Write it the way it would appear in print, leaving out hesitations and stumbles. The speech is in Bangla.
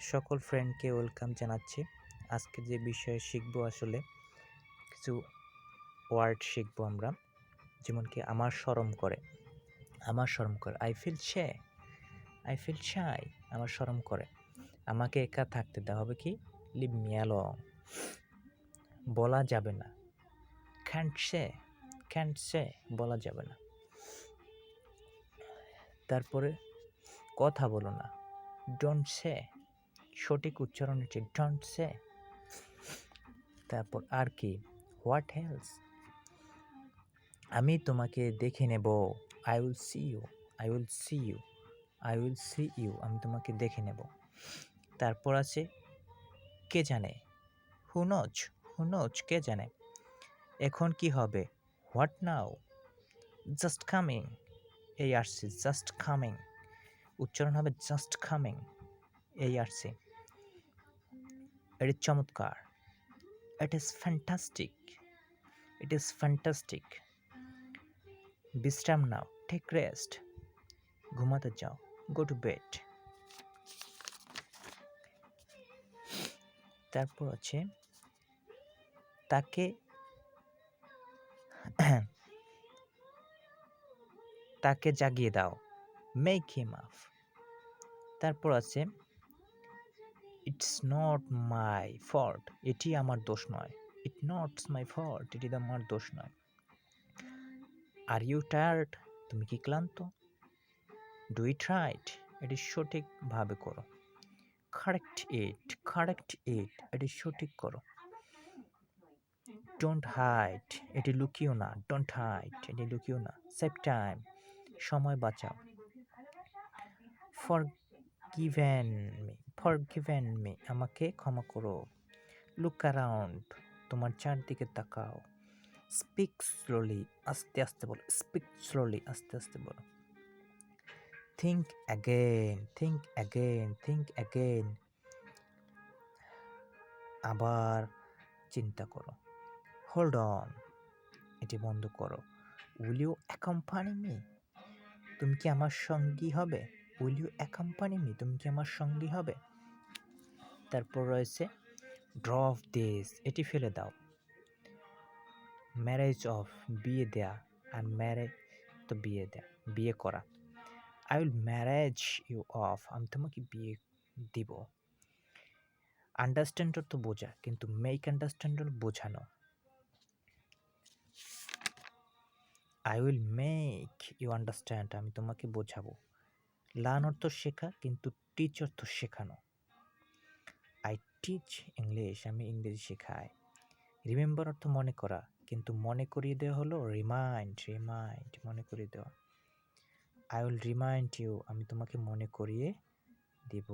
সকল ফ্রেন্ডকে ওয়েলকাম জানাচ্ছি। আজকে যে বিষয়ে শিখব আসলে কিছু ওয়ার্ড শিখব আমরা। যেমন কি আমার শরম করে। আমার শরম করে। I feel shy. আমার শরম করে। আমাকে একা থাকতে দেওয়া হবে কি? Leave me alone. বলা যাবে না। ক্যান্ট সে বলা যাবে না। তারপরে কথা বলো না। Don't say. সঠিক উচ্চারণ হচ্ছে ডোন্ট সে। তারপর আর কি? What hells? আমি তোমাকে দেখে নেব। I will see you. I will see you. I will see you. আমি তোমাকে দেখে নেব। তারপর আছে কে জানে? হু নোজ কে জানে? এখন কি হবে? What now? Just coming. এই আসছে জাস্ট কামিং। উচ্চারণ হবে জাস্ট কামিং। এই আসছে। এটি চমৎকার। It is fantastic. It is fantastic. বিশ্রাম নাও। Take rest. ঘুমাতে যাও। Go to bed. তারপর আছে তাকে তাকে জাগিয়ে দাও। Make him up. তারপর আছে ইটস নট মাই ফল্ট। এটি আমার দোষ নয়। It not my fault. এটি আমার দোষ নয়। Are you tired? তুমি কি ক্লান্ত? Do it right. এটি সঠিকভাবে করো। Correct it. এটি সঠিক করো। Don't hide. এটি লুকিও না। Don't hide. এটি লুকিও না। Save time. সময় বাঁচাও। Forgiven me. আমাকে ক্ষমা করো। Look around. তোমার চারদিকে তাকাও। Speak slowly. আস্তে আস্তে বলো। Speak slowly. আস্তে আস্তে বলো। Think again. আবার চিন্তা করো। Hold on. এটি বন্ধ করো। Will you accompany me? তুমি কি আমার সঙ্গী হবে? Will you accompany me? তুমি কি আমার সঙ্গী হবে? তারপর রয়েছে ড্রপ দিস। এটি ফেলে দাও। Marriage off. বিয়ে দেয়া। আর ম্যারেজ তো বিয়ে করা। I will marriage you off. আমি তোমাকে বিয়ে দিব। আন্ডারস্ট্যান্ড তো বোঝা, কিন্তু মেক আন্ডারস্ট্যান্ড বোঝানো। I will make you understand. আমি তোমাকে বোঝাবো। লার্ন অর্থ শেখা, কিন্তু টিচ অর্থ শেখানো। I teach English. আমি ইংরেজি শেখাই। রিমেম্বার অর্থ মনে করা, কিন্তু মনে করিয়ে দেওয়া হলো রিমাইন্ড। মনে করিয়ে দেওয়া। I will remind you. আমি তোমাকে মনে করিয়ে দিব।